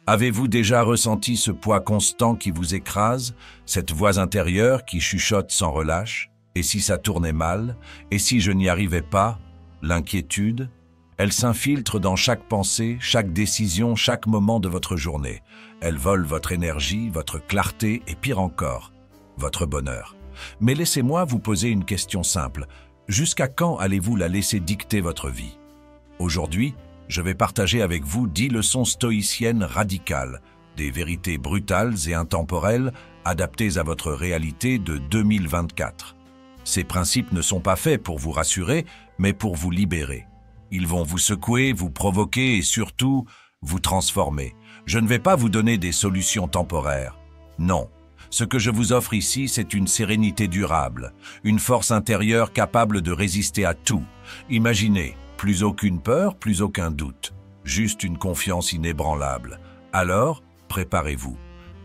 Avez-vous déjà ressenti ce poids constant qui vous écrase, cette voix intérieure qui chuchote sans relâche? Et si ça tournait mal? Et si je n'y arrivais pas? L'inquiétude, elle s'infiltre dans chaque pensée, chaque décision, chaque moment de votre journée. Elle vole votre énergie, votre clarté et pire encore, votre bonheur. Mais laissez-moi vous poser une question simple. Jusqu'à quand allez-vous la laisser dicter votre vie? Aujourd'hui, je vais partager avec vous 10 leçons stoïciennes radicales, des vérités brutales et intemporelles adaptées à votre réalité de 2024. Ces principes ne sont pas faits pour vous rassurer, mais pour vous libérer. Ils vont vous secouer, vous provoquer et surtout, vous transformer. Je ne vais pas vous donner des solutions temporaires. Non. Ce que je vous offre ici, c'est une sérénité durable, une force intérieure capable de résister à tout. Imaginez, plus aucune peur, plus aucun doute, juste une confiance inébranlable. Alors, préparez-vous,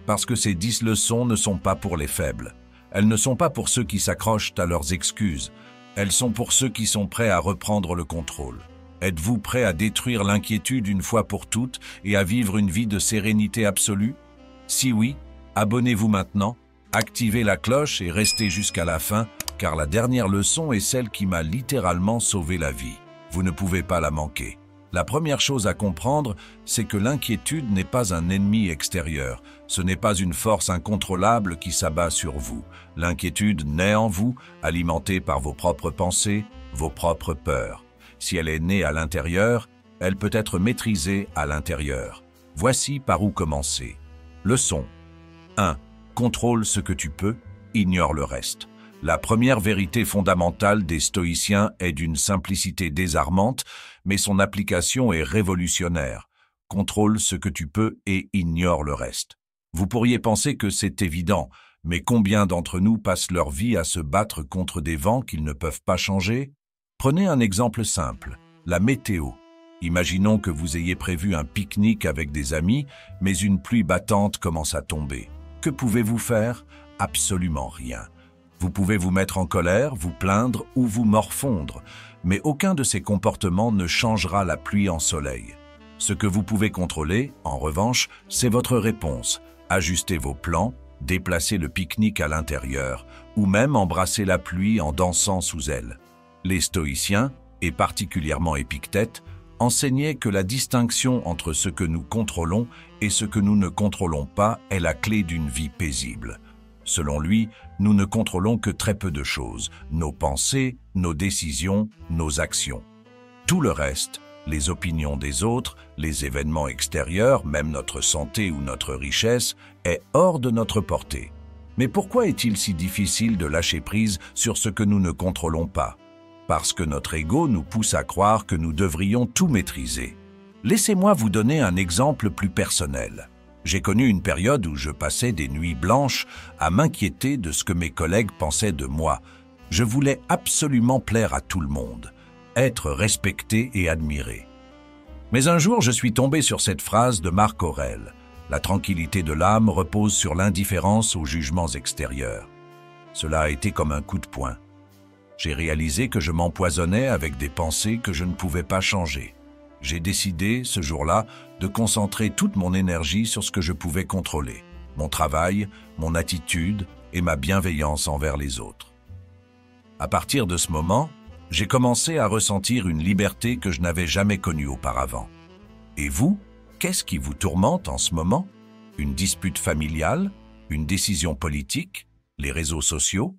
parce que ces 10 leçons ne sont pas pour les faibles. Elles ne sont pas pour ceux qui s'accrochent à leurs excuses. Elles sont pour ceux qui sont prêts à reprendre le contrôle. Êtes-vous prêt à détruire l'inquiétude une fois pour toutes et à vivre une vie de sérénité absolue? Si oui, abonnez-vous maintenant, activez la cloche et restez jusqu'à la fin, car la dernière leçon est celle qui m'a littéralement sauvé la vie. Vous ne pouvez pas la manquer. La première chose à comprendre, c'est que l'inquiétude n'est pas un ennemi extérieur. Ce n'est pas une force incontrôlable qui s'abat sur vous. L'inquiétude naît en vous, alimentée par vos propres pensées, vos propres peurs. Si elle est née à l'intérieur, elle peut être maîtrisée à l'intérieur. Voici par où commencer. Leçon 1. Contrôle ce que tu peux, ignore le reste. La première vérité fondamentale des stoïciens est d'une simplicité désarmante, mais son application est révolutionnaire. Contrôle ce que tu peux et ignore le reste. Vous pourriez penser que c'est évident, mais combien d'entre nous passent leur vie à se battre contre des vents qu'ils ne peuvent pas changer? Prenez un exemple simple, la météo. Imaginons que vous ayez prévu un pique-nique avec des amis, mais une pluie battante commence à tomber. Que pouvez-vous faire? Absolument rien. Vous pouvez vous mettre en colère, vous plaindre ou vous morfondre, mais aucun de ces comportements ne changera la pluie en soleil. Ce que vous pouvez contrôler, en revanche, c'est votre réponse. Ajustez vos plans, déplacez le pique-nique à l'intérieur, ou même embrasser la pluie en dansant sous elle. Les stoïciens, et particulièrement Épictète, enseignaient que la distinction entre ce que nous contrôlons et ce que nous ne contrôlons pas est la clé d'une vie paisible. Selon lui, nous ne contrôlons que très peu de choses, nos pensées, nos décisions, nos actions. Tout le reste, les opinions des autres, les événements extérieurs, même notre santé ou notre richesse, est hors de notre portée. Mais pourquoi est-il si difficile de lâcher prise sur ce que nous ne contrôlons pas? Parce que notre ego nous pousse à croire que nous devrions tout maîtriser. Laissez-moi vous donner un exemple plus personnel. J'ai connu une période où je passais des nuits blanches à m'inquiéter de ce que mes collègues pensaient de moi. Je voulais absolument plaire à tout le monde, être respecté et admiré. Mais un jour, je suis tombé sur cette phrase de Marc Aurèle. La tranquillité de l'âme repose sur l'indifférence aux jugements extérieurs. Cela a été comme un coup de poing. J'ai réalisé que je m'empoisonnais avec des pensées que je ne pouvais pas changer. J'ai décidé, ce jour-là, de concentrer toute mon énergie sur ce que je pouvais contrôler, mon travail, mon attitude et ma bienveillance envers les autres. À partir de ce moment, j'ai commencé à ressentir une liberté que je n'avais jamais connue auparavant. Et vous, qu'est-ce qui vous tourmente en ce moment? Une dispute familiale? Une décision politique? Les réseaux sociaux?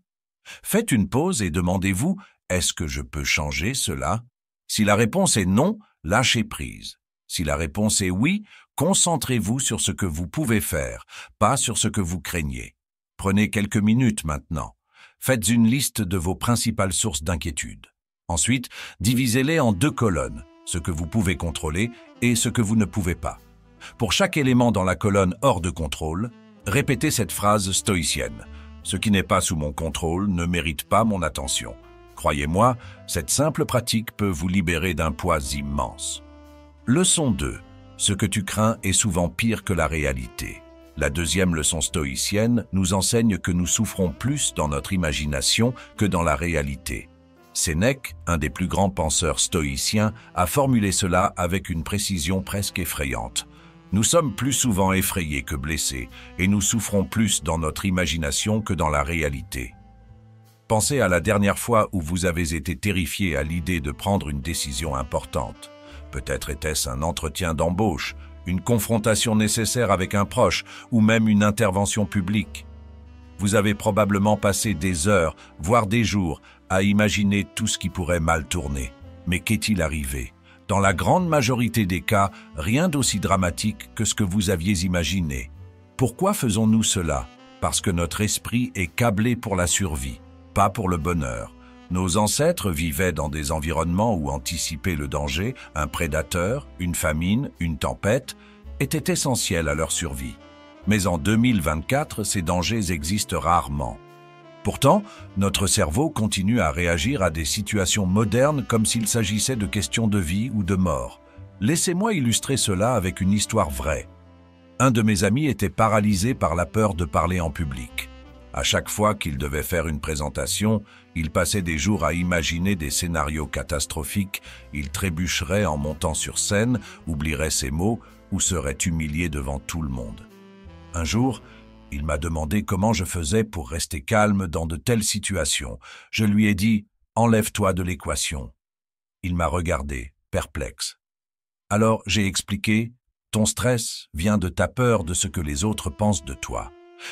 Faites une pause et demandez-vous, est-ce que je peux changer cela? Si la réponse est non, lâchez prise. Si la réponse est oui, concentrez-vous sur ce que vous pouvez faire, pas sur ce que vous craignez. Prenez quelques minutes maintenant. Faites une liste de vos principales sources d'inquiétude. Ensuite, divisez-les en 2 colonnes, ce que vous pouvez contrôler et ce que vous ne pouvez pas. Pour chaque élément dans la colonne hors de contrôle, répétez cette phrase stoïcienne. Ce qui n'est pas sous mon contrôle ne mérite pas mon attention. Croyez-moi, cette simple pratique peut vous libérer d'un poids immense. Leçon 2. Ce que tu crains est souvent pire que la réalité. La deuxième leçon stoïcienne nous enseigne que nous souffrons plus dans notre imagination que dans la réalité. Sénèque, un des plus grands penseurs stoïciens, a formulé cela avec une précision presque effrayante. Nous sommes plus souvent effrayés que blessés, et nous souffrons plus dans notre imagination que dans la réalité. Pensez à la dernière fois où vous avez été terrifié à l'idée de prendre une décision importante. Peut-être était-ce un entretien d'embauche, une confrontation nécessaire avec un proche, ou même une intervention publique. Vous avez probablement passé des heures, voire des jours, à imaginer tout ce qui pourrait mal tourner. Mais qu'est-il arrivé? Dans la grande majorité des cas, rien d'aussi dramatique que ce que vous aviez imaginé. Pourquoi faisons-nous cela? Parce que notre esprit est câblé pour la survie, pas pour le bonheur. Nos ancêtres vivaient dans des environnements où anticiper le danger, un prédateur, une famine, une tempête, était essentiel à leur survie. Mais en 2024, ces dangers existent rarement. Pourtant, notre cerveau continue à réagir à des situations modernes comme s'il s'agissait de questions de vie ou de mort. Laissez-moi illustrer cela avec une histoire vraie. Un de mes amis était paralysé par la peur de parler en public. À chaque fois qu'il devait faire une présentation, il passait des jours à imaginer des scénarios catastrophiques, il trébucherait en montant sur scène, oublierait ses mots ou serait humilié devant tout le monde. Un jour, il m'a demandé comment je faisais pour rester calme dans de telles situations. Je lui ai dit « Enlève-toi de l'équation ». Il m'a regardé, perplexe. Alors j'ai expliqué « Ton stress vient de ta peur de ce que les autres pensent de toi.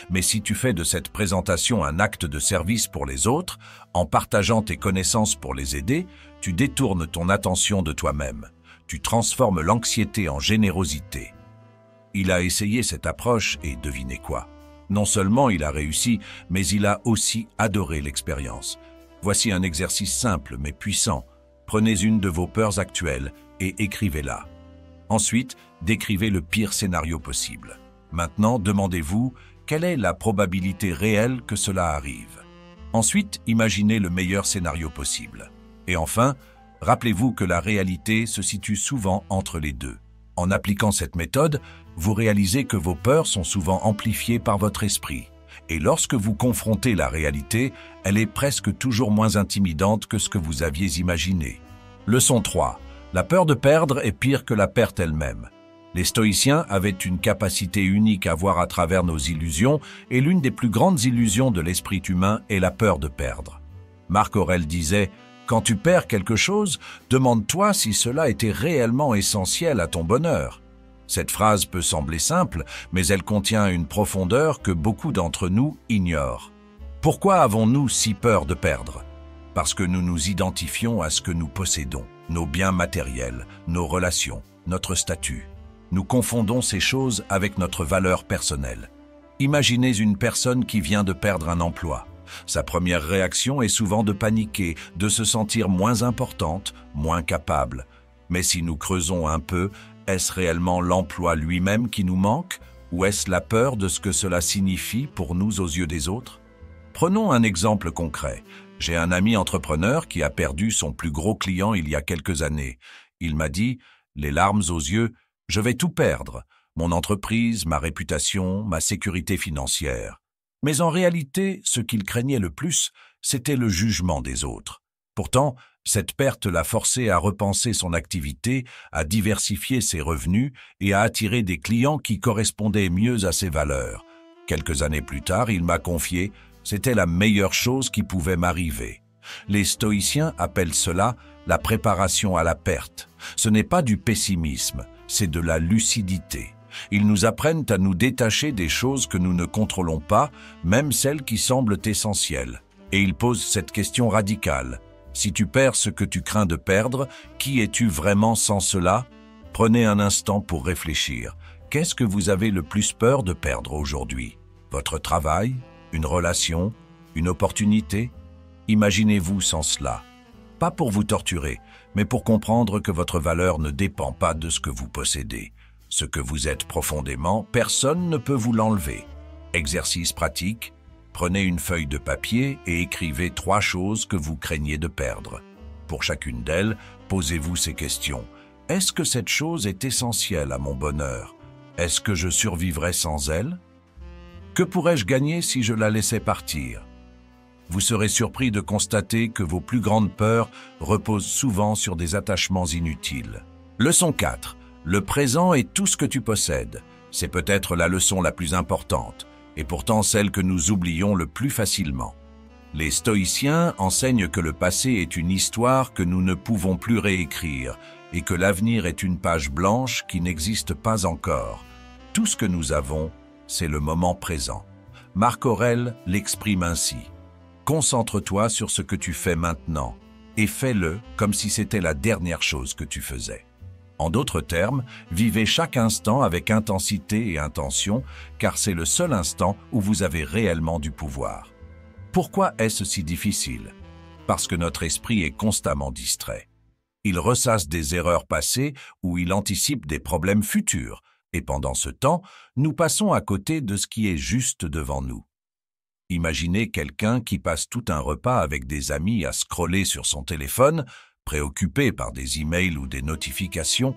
Mais si tu fais de cette présentation un acte de service pour les autres, en partageant tes connaissances pour les aider, tu détournes ton attention de toi-même. Tu transformes l'anxiété en générosité. » Il a essayé cette approche et devinez quoi? Non seulement il a réussi, mais il a aussi adoré l'expérience. Voici un exercice simple mais puissant. Prenez une de vos peurs actuelles et écrivez-la. Ensuite, décrivez le pire scénario possible. Maintenant, demandez-vous quelle est la probabilité réelle que cela arrive. Ensuite, imaginez le meilleur scénario possible. Et enfin, rappelez-vous que la réalité se situe souvent entre les deux. En appliquant cette méthode, vous réalisez que vos peurs sont souvent amplifiées par votre esprit. Et lorsque vous confrontez la réalité, elle est presque toujours moins intimidante que ce que vous aviez imaginé. Leçon 3. La peur de perdre est pire que la perte elle-même. Les stoïciens avaient une capacité unique à voir à travers nos illusions, et l'une des plus grandes illusions de l'esprit humain est la peur de perdre. Marc Aurèle disait « Quand tu perds quelque chose, demande-toi si cela était réellement essentiel à ton bonheur. » Cette phrase peut sembler simple, mais elle contient une profondeur que beaucoup d'entre nous ignorent. Pourquoi avons-nous si peur de perdre? Parce que nous nous identifions à ce que nous possédons, nos biens matériels, nos relations, notre statut. Nous confondons ces choses avec notre valeur personnelle. Imaginez une personne qui vient de perdre un emploi. Sa première réaction est souvent de paniquer, de se sentir moins importante, moins capable. Mais si nous creusons un peu, est-ce réellement l'emploi lui-même qui nous manque, ou est-ce la peur de ce que cela signifie pour nous aux yeux des autres? Prenons un exemple concret. J'ai un ami entrepreneur qui a perdu son plus gros client il y a quelques années. Il m'a dit, les larmes aux yeux, « Je vais tout perdre, mon entreprise, ma réputation, ma sécurité financière. » Mais en réalité, ce qu'il craignait le plus, c'était le jugement des autres. Pourtant, cette perte l'a forcé à repenser son activité, à diversifier ses revenus et à attirer des clients qui correspondaient mieux à ses valeurs. Quelques années plus tard, il m'a confié « C'était la meilleure chose qui pouvait m'arriver. » Les stoïciens appellent cela la préparation à la perte. Ce n'est pas du pessimisme, c'est de la lucidité. Ils nous apprennent à nous détacher des choses que nous ne contrôlons pas, même celles qui semblent essentielles. Et ils posent cette question radicale. Si tu perds ce que tu crains de perdre, qui es-tu vraiment sans cela? Prenez un instant pour réfléchir. Qu'est-ce que vous avez le plus peur de perdre aujourd'hui? Votre travail? Une relation? Une opportunité? Imaginez-vous sans cela. Pas pour vous torturer, mais pour comprendre que votre valeur ne dépend pas de ce que vous possédez. Ce que vous êtes profondément, personne ne peut vous l'enlever. Exercice pratique, prenez une feuille de papier et écrivez 3 choses que vous craignez de perdre. Pour chacune d'elles, posez-vous ces questions. Est-ce que cette chose est essentielle à mon bonheur? Est-ce que je survivrai sans elle? Que pourrais-je gagner si je la laissais partir? Vous serez surpris de constater que vos plus grandes peurs reposent souvent sur des attachements inutiles. Leçon 4. Le présent est tout ce que tu possèdes. C'est peut-être la leçon la plus importante, et pourtant celle que nous oublions le plus facilement. Les stoïciens enseignent que le passé est une histoire que nous ne pouvons plus réécrire, et que l'avenir est une page blanche qui n'existe pas encore. Tout ce que nous avons, c'est le moment présent. Marc Aurèle l'exprime ainsi. Concentre-toi sur ce que tu fais maintenant, et fais-le comme si c'était la dernière chose que tu faisais. En d'autres termes, vivez chaque instant avec intensité et intention, car c'est le seul instant où vous avez réellement du pouvoir. Pourquoi est-ce si difficile? Parce que notre esprit est constamment distrait. Il ressasse des erreurs passées ou il anticipe des problèmes futurs, et pendant ce temps, nous passons à côté de ce qui est juste devant nous. Imaginez quelqu'un qui passe tout un repas avec des amis à scroller sur son téléphone, préoccupé par des emails ou des notifications.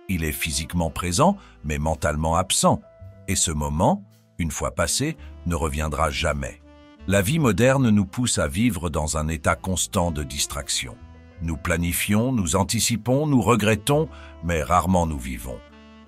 Il est physiquement présent, mais mentalement absent. Et ce moment, une fois passé, ne reviendra jamais. La vie moderne nous pousse à vivre dans un état constant de distraction. Nous planifions, nous anticipons, nous regrettons, mais rarement nous vivons.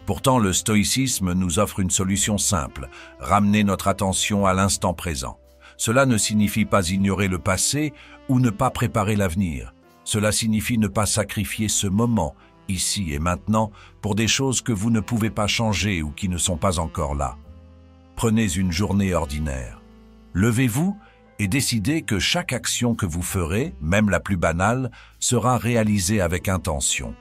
Pourtant, le stoïcisme nous offre une solution simple, ramener notre attention à l'instant présent. Cela ne signifie pas ignorer le passé ou ne pas préparer l'avenir. Cela signifie ne pas sacrifier ce moment, ici et maintenant, pour des choses que vous ne pouvez pas changer ou qui ne sont pas encore là. Prenez une journée ordinaire. Levez-vous et décidez que chaque action que vous ferez, même la plus banale, sera réalisée avec intention.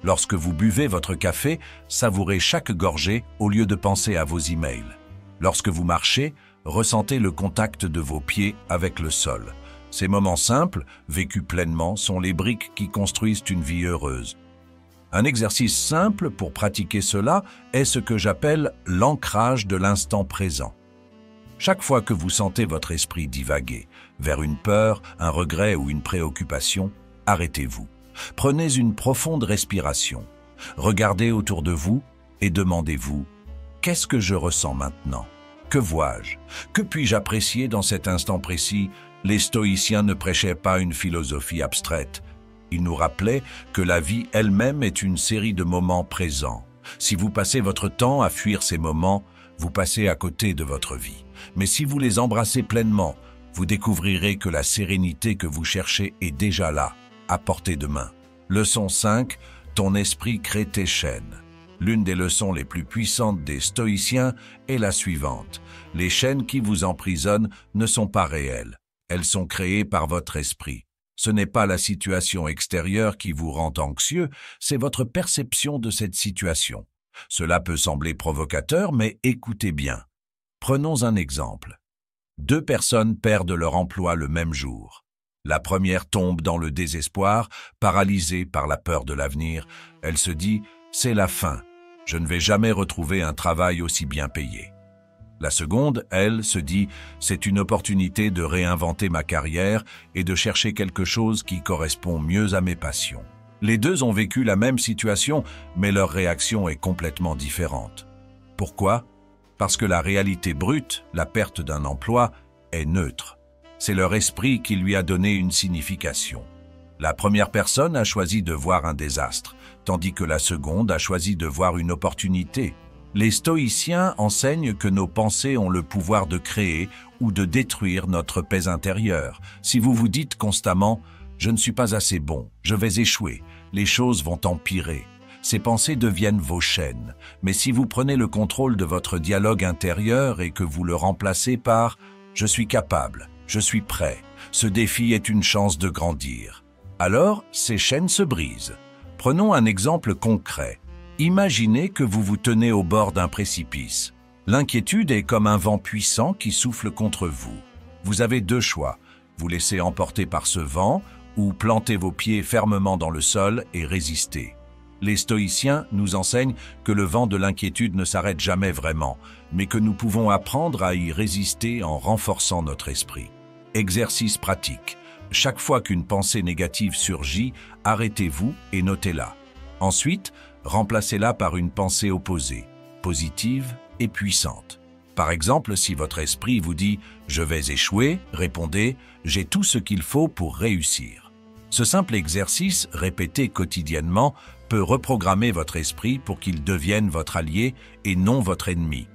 Lorsque vous buvez votre café, savourez chaque gorgée au lieu de penser à vos emails. Lorsque vous marchez, ressentez le contact de vos pieds avec le sol. Ces moments simples, vécus pleinement, sont les briques qui construisent une vie heureuse. Un exercice simple pour pratiquer cela est ce que j'appelle l'ancrage de l'instant présent. Chaque fois que vous sentez votre esprit divaguer vers une peur, un regret ou une préoccupation, arrêtez-vous. Prenez une profonde respiration. Regardez autour de vous et demandez-vous « Qu'est-ce que je ressens maintenant ? Que vois-je ? Que puis-je apprécier dans cet instant précis ?» Les stoïciens ne prêchaient pas une philosophie abstraite. Ils nous rappelaient que la vie elle-même est une série de moments présents. Si vous passez votre temps à fuir ces moments, vous passez à côté de votre vie. Mais si vous les embrassez pleinement, vous découvrirez que la sérénité que vous cherchez est déjà là, à portée de main. Leçon 5. Ton esprit crée tes chaînes. L'une des leçons les plus puissantes des stoïciens est la suivante. Les chaînes qui vous emprisonnent ne sont pas réelles. Elles sont créées par votre esprit. Ce n'est pas la situation extérieure qui vous rend anxieux, c'est votre perception de cette situation. Cela peut sembler provocateur, mais écoutez bien. Prenons un exemple. 2 personnes perdent leur emploi le même jour. La première tombe dans le désespoir, paralysée par la peur de l'avenir. Elle se dit « c'est la fin, je ne vais jamais retrouver un travail aussi bien payé ». La seconde, elle, se dit « c'est une opportunité de réinventer ma carrière et de chercher quelque chose qui correspond mieux à mes passions ». Les deux ont vécu la même situation, mais leur réaction est complètement différente. Pourquoi ? Parce que la réalité brute, la perte d'un emploi, est neutre. C'est leur esprit qui lui a donné une signification. La première personne a choisi de voir un désastre, tandis que la seconde a choisi de voir une opportunité. Les stoïciens enseignent que nos pensées ont le pouvoir de créer ou de détruire notre paix intérieure. Si vous vous dites constamment « je ne suis pas assez bon, je vais échouer », les choses vont empirer. Ces pensées deviennent vos chaînes. Mais si vous prenez le contrôle de votre dialogue intérieur et que vous le remplacez par « je suis capable, je suis prêt, ce défi est une chance de grandir », alors ces chaînes se brisent. Prenons un exemple concret. Imaginez que vous vous tenez au bord d'un précipice. L'inquiétude est comme un vent puissant qui souffle contre vous. Vous avez 2 choix, vous laisser emporter par ce vent ou planter vos pieds fermement dans le sol et résister. Les stoïciens nous enseignent que le vent de l'inquiétude ne s'arrête jamais vraiment, mais que nous pouvons apprendre à y résister en renforçant notre esprit. Exercice pratique. Chaque fois qu'une pensée négative surgit, arrêtez-vous et notez-la. Ensuite, remplacez-la par une pensée opposée, positive et puissante. Par exemple, si votre esprit vous dit « je vais échouer », répondez « j'ai tout ce qu'il faut pour réussir ». Ce simple exercice, répété quotidiennement, peut reprogrammer votre esprit pour qu'il devienne votre allié et non votre ennemi.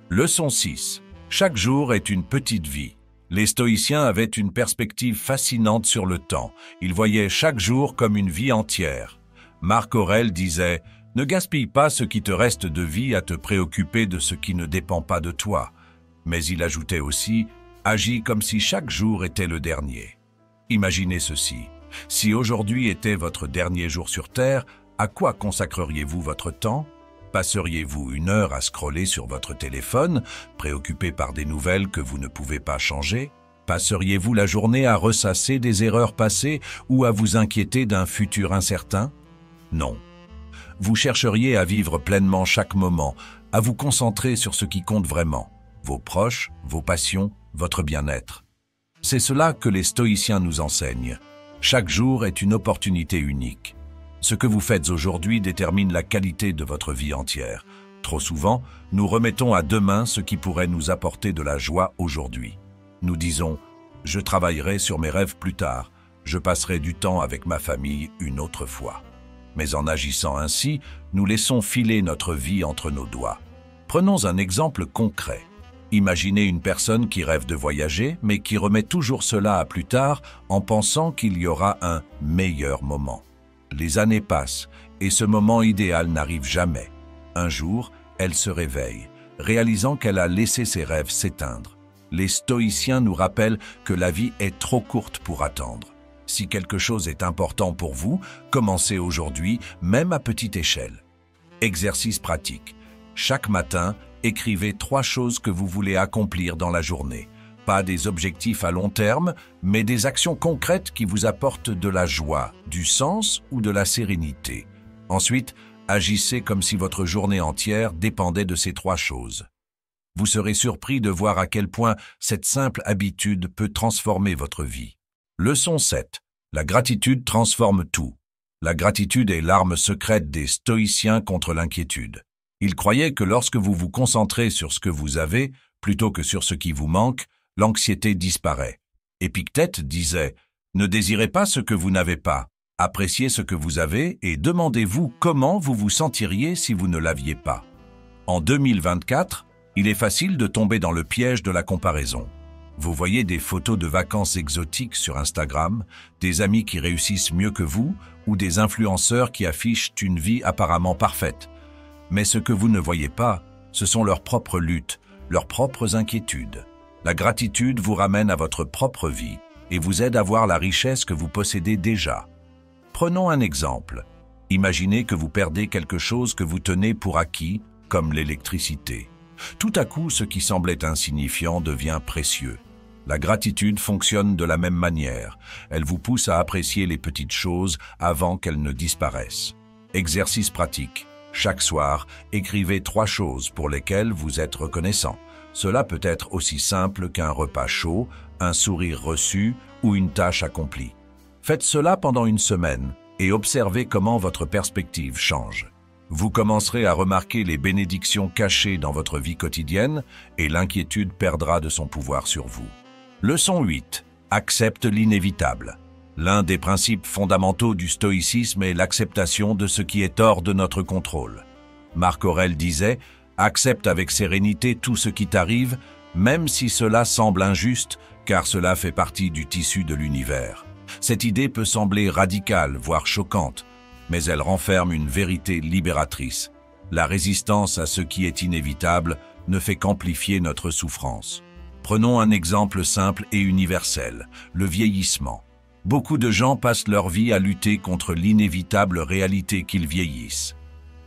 Leçon 6. Chaque jour est une petite vie. Les stoïciens avaient une perspective fascinante sur le temps. Ils voyaient chaque jour comme une vie entière. Marc Aurèle disait « Ne gaspille pas ce qui te reste de vie à te préoccuper de ce qui ne dépend pas de toi. » Mais il ajoutait aussi « Agis comme si chaque jour était le dernier. » Imaginez ceci. Si aujourd'hui était votre dernier jour sur Terre, à quoi consacreriez-vous votre temps? Passeriez-vous 1 heure à scroller sur votre téléphone, préoccupé par des nouvelles que vous ne pouvez pas changer? Passeriez-vous la journée à ressasser des erreurs passées ou à vous inquiéter d'un futur incertain? Non. Vous chercheriez à vivre pleinement chaque moment, à vous concentrer sur ce qui compte vraiment, vos proches, vos passions, votre bien-être. C'est cela que les stoïciens nous enseignent. Chaque jour est une opportunité unique. Ce que vous faites aujourd'hui détermine la qualité de votre vie entière. Trop souvent, nous remettons à demain ce qui pourrait nous apporter de la joie aujourd'hui. Nous disons « Je travaillerai sur mes rêves plus tard, je passerai du temps avec ma famille une autre fois ». Mais en agissant ainsi, nous laissons filer notre vie entre nos doigts. Prenons un exemple concret. Imaginez une personne qui rêve de voyager, mais qui remet toujours cela à plus tard en pensant qu'il y aura un meilleur moment. Les années passent et ce moment idéal n'arrive jamais. Un jour, elle se réveille, réalisant qu'elle a laissé ses rêves s'éteindre. Les stoïciens nous rappellent que la vie est trop courte pour attendre. Si quelque chose est important pour vous, commencez aujourd'hui, même à petite échelle. Exercice pratique. Chaque matin, écrivez 3 choses que vous voulez accomplir dans la journée. Pas des objectifs à long terme, mais des actions concrètes qui vous apportent de la joie, du sens ou de la sérénité. Ensuite, agissez comme si votre journée entière dépendait de ces 3 choses. Vous serez surpris de voir à quel point cette simple habitude peut transformer votre vie. Leçon 7. La gratitude transforme tout. La gratitude est l'arme secrète des stoïciens contre l'inquiétude. Ils croyaient que lorsque vous vous concentrez sur ce que vous avez, plutôt que sur ce qui vous manque, l'anxiété disparaît. Épictète disait « Ne désirez pas ce que vous n'avez pas, appréciez ce que vous avez et demandez-vous comment vous vous sentiriez si vous ne l'aviez pas. » En 2024, il est facile de tomber dans le piège de la comparaison. Vous voyez des photos de vacances exotiques sur Instagram, des amis qui réussissent mieux que vous ou des influenceurs qui affichent une vie apparemment parfaite. Mais ce que vous ne voyez pas, ce sont leurs propres luttes, leurs propres inquiétudes. La gratitude vous ramène à votre propre vie et vous aide à voir la richesse que vous possédez déjà. Prenons un exemple. Imaginez que vous perdez quelque chose que vous tenez pour acquis, comme l'électricité. Tout à coup, ce qui semblait insignifiant devient précieux. La gratitude fonctionne de la même manière. Elle vous pousse à apprécier les petites choses avant qu'elles ne disparaissent. Exercice pratique. Chaque soir, écrivez 3 choses pour lesquelles vous êtes reconnaissant. Cela peut être aussi simple qu'un repas chaud, un sourire reçu ou une tâche accomplie. Faites cela pendant 1 semaine et observez comment votre perspective change. Vous commencerez à remarquer les bénédictions cachées dans votre vie quotidienne et l'inquiétude perdra de son pouvoir sur vous. Leçon 8. Accepte l'inévitable. L'un des principes fondamentaux du stoïcisme est l'acceptation de ce qui est hors de notre contrôle. Marc Aurèle disait « Accepte avec sérénité tout ce qui t'arrive, même si cela semble injuste, car cela fait partie du tissu de l'univers. » Cette idée peut sembler radicale, voire choquante, mais elle renferme une vérité libératrice. La résistance à ce qui est inévitable ne fait qu'amplifier notre souffrance. Prenons un exemple simple et universel, le vieillissement. Beaucoup de gens passent leur vie à lutter contre l'inévitable réalité qu'ils vieillissent.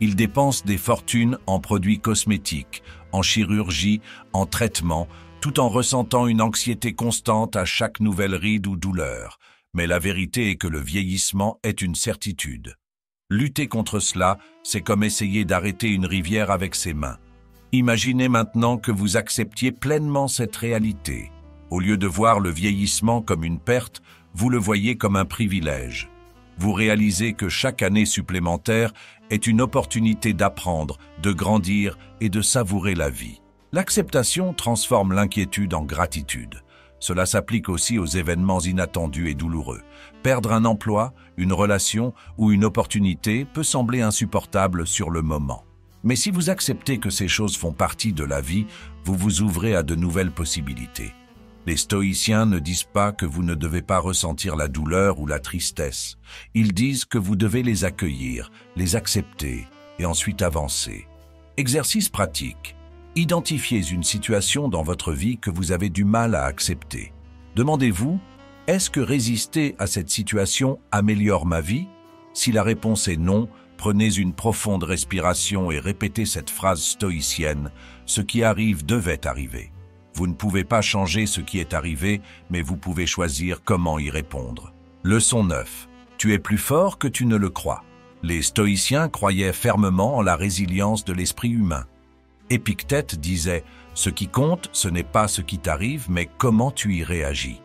Ils dépensent des fortunes en produits cosmétiques, en chirurgie, en traitements, tout en ressentant une anxiété constante à chaque nouvelle ride ou douleur. Mais la vérité est que le vieillissement est une certitude. Lutter contre cela, c'est comme essayer d'arrêter une rivière avec ses mains. Imaginez maintenant que vous acceptiez pleinement cette réalité. Au lieu de voir le vieillissement comme une perte, vous le voyez comme un privilège. Vous réalisez que chaque année supplémentaire est une opportunité d'apprendre, de grandir et de savourer la vie. L'acceptation transforme l'inquiétude en gratitude. Cela s'applique aussi aux événements inattendus et douloureux. Perdre un emploi, une relation ou une opportunité peut sembler insupportable sur le moment. Mais si vous acceptez que ces choses font partie de la vie, vous vous ouvrez à de nouvelles possibilités. Les stoïciens ne disent pas que vous ne devez pas ressentir la douleur ou la tristesse. Ils disent que vous devez les accueillir, les accepter et ensuite avancer. Exercice pratique. Identifiez une situation dans votre vie que vous avez du mal à accepter. Demandez-vous, est-ce que résister à cette situation améliore ma vie? Si la réponse est non, prenez une profonde respiration et répétez cette phrase stoïcienne, ce qui arrive devait arriver. Vous ne pouvez pas changer ce qui est arrivé, mais vous pouvez choisir comment y répondre. Leçon 9. Tu es plus fort que tu ne le crois. Les stoïciens croyaient fermement en la résilience de l'esprit humain. Épictète disait « Ce qui compte, ce n'est pas ce qui t'arrive, mais comment tu y réagis ».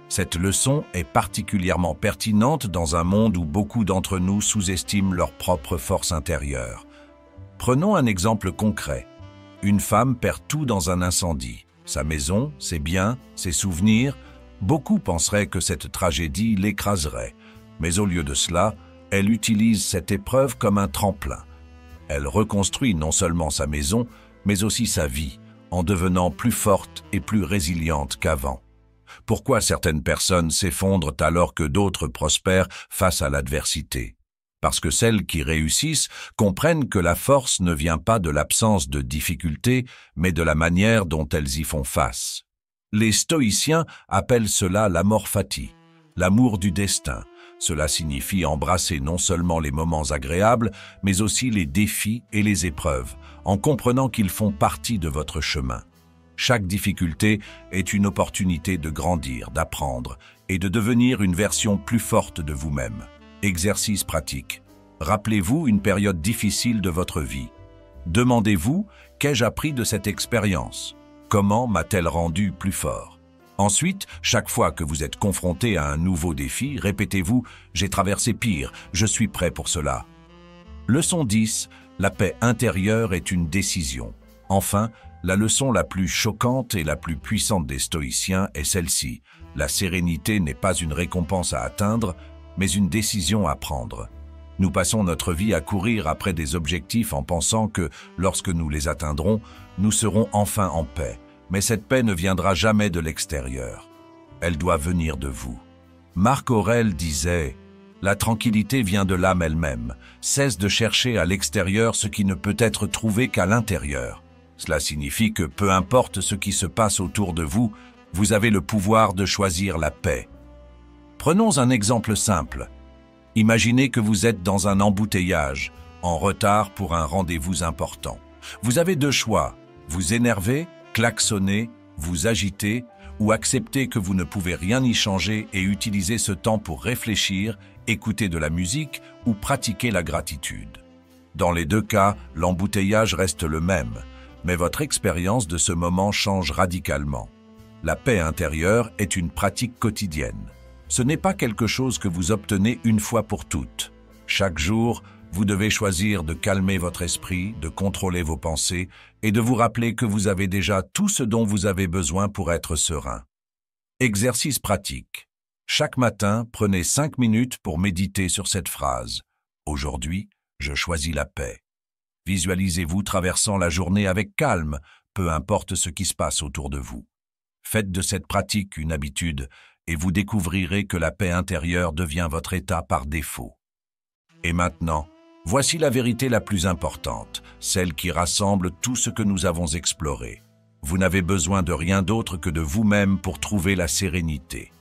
Cette leçon est particulièrement pertinente dans un monde où beaucoup d'entre nous sous-estiment leur propre force intérieure. Prenons un exemple concret. Une femme perd tout dans un incendie. Sa maison, ses biens, ses souvenirs. Beaucoup penseraient que cette tragédie l'écraserait. Mais au lieu de cela, elle utilise cette épreuve comme un tremplin. Elle reconstruit non seulement sa maison, mais aussi sa vie, en devenant plus forte et plus résiliente qu'avant. Pourquoi certaines personnes s'effondrent alors que d'autres prospèrent face à l'adversité? Parce que celles qui réussissent comprennent que la force ne vient pas de l'absence de difficultés, mais de la manière dont elles y font face. Les stoïciens appellent cela l'amor fati, l'amour du destin. Cela signifie embrasser non seulement les moments agréables, mais aussi les défis et les épreuves, en comprenant qu'ils font partie de votre chemin. Chaque difficulté est une opportunité de grandir, d'apprendre et de devenir une version plus forte de vous-même. Exercice pratique. Rappelez-vous une période difficile de votre vie. Demandez-vous, qu'ai-je appris de cette expérience? Comment m'a-t-elle rendu plus fort? Ensuite, chaque fois que vous êtes confronté à un nouveau défi, répétez-vous « J'ai traversé pire, je suis prêt pour cela ». Leçon 10. La paix intérieure est une décision. Enfin, la leçon la plus choquante et la plus puissante des stoïciens est celle-ci. La sérénité n'est pas une récompense à atteindre, mais une décision à prendre. Nous passons notre vie à courir après des objectifs en pensant que, lorsque nous les atteindrons, nous serons enfin en paix. Mais cette paix ne viendra jamais de l'extérieur. Elle doit venir de vous. Marc Aurèle disait « La tranquillité vient de l'âme elle-même. Cesse de chercher à l'extérieur ce qui ne peut être trouvé qu'à l'intérieur. » Cela signifie que peu importe ce qui se passe autour de vous, vous avez le pouvoir de choisir la paix. Prenons un exemple simple. Imaginez que vous êtes dans un embouteillage, en retard pour un rendez-vous important. Vous avez deux choix, vous énerver, klaxonner, vous agiter ou accepter que vous ne pouvez rien y changer et utiliser ce temps pour réfléchir, écouter de la musique ou pratiquer la gratitude. Dans les deux cas, l'embouteillage reste le même, mais votre expérience de ce moment change radicalement. La paix intérieure est une pratique quotidienne. Ce n'est pas quelque chose que vous obtenez une fois pour toutes. Chaque jour, vous devez choisir de calmer votre esprit, de contrôler vos pensées et de vous rappeler que vous avez déjà tout ce dont vous avez besoin pour être serein. Exercice pratique. Chaque matin, prenez 5 minutes pour méditer sur cette phrase. Aujourd'hui, je choisis la paix. Visualisez-vous traversant la journée avec calme, peu importe ce qui se passe autour de vous. Faites de cette pratique une habitude et vous découvrirez que la paix intérieure devient votre état par défaut. Et maintenant, voici la vérité la plus importante, celle qui rassemble tout ce que nous avons exploré. Vous n'avez besoin de rien d'autre que de vous-même pour trouver la sérénité.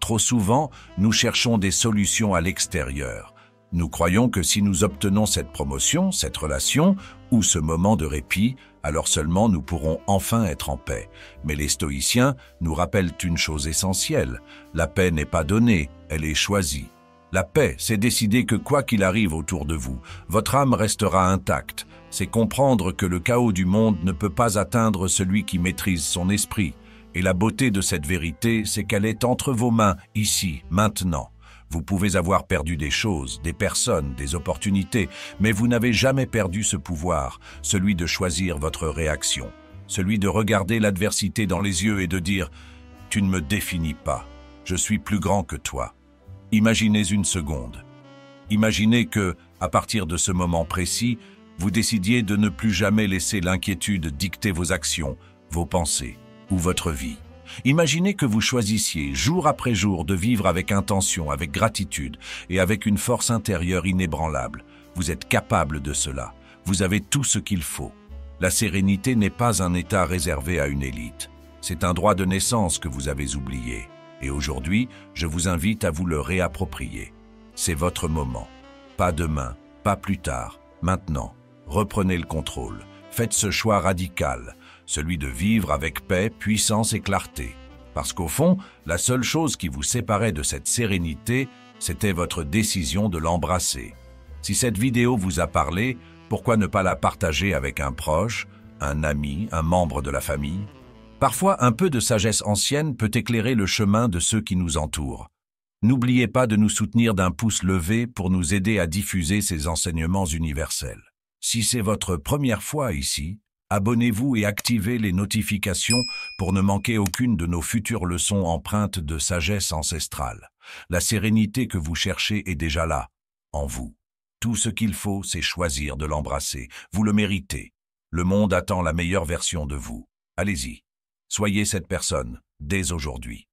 Trop souvent, nous cherchons des solutions à l'extérieur. Nous croyons que si nous obtenons cette promotion, cette relation ou ce moment de répit, alors seulement nous pourrons enfin être en paix. Mais les stoïciens nous rappellent une chose essentielle. La paix n'est pas donnée, elle est choisie. La paix, c'est décider que quoi qu'il arrive autour de vous, votre âme restera intacte. C'est comprendre que le chaos du monde ne peut pas atteindre celui qui maîtrise son esprit. Et la beauté de cette vérité, c'est qu'elle est entre vos mains, ici, maintenant. Vous pouvez avoir perdu des choses, des personnes, des opportunités, mais vous n'avez jamais perdu ce pouvoir, celui de choisir votre réaction, celui de regarder l'adversité dans les yeux et de dire « Tu ne me définis pas. Je suis plus grand que toi. Imaginez une seconde. Imaginez que, à partir de ce moment précis, vous décidiez de ne plus jamais laisser l'inquiétude dicter vos actions, vos pensées ou votre vie. Imaginez que vous choisissiez, jour après jour, de vivre avec intention, avec gratitude et avec une force intérieure inébranlable. Vous êtes capable de cela. Vous avez tout ce qu'il faut. La sérénité n'est pas un état réservé à une élite. C'est un droit de naissance que vous avez oublié. Et aujourd'hui, je vous invite à vous le réapproprier. C'est votre moment. Pas demain, pas plus tard, maintenant. Reprenez le contrôle. Faites ce choix radical, celui de vivre avec paix, puissance et clarté. Parce qu'au fond, la seule chose qui vous séparait de cette sérénité, c'était votre décision de l'embrasser. Si cette vidéo vous a parlé, pourquoi ne pas la partager avec un proche, un ami, un membre de la famille? Parfois, un peu de sagesse ancienne peut éclairer le chemin de ceux qui nous entourent. N'oubliez pas de nous soutenir d'un pouce levé pour nous aider à diffuser ces enseignements universels. Si c'est votre première fois ici, abonnez-vous et activez les notifications pour ne manquer aucune de nos futures leçons empreintes de sagesse ancestrale. La sérénité que vous cherchez est déjà là, en vous. Tout ce qu'il faut, c'est choisir de l'embrasser. Vous le méritez. Le monde attend la meilleure version de vous. Allez-y. Soyez cette personne, dès aujourd'hui.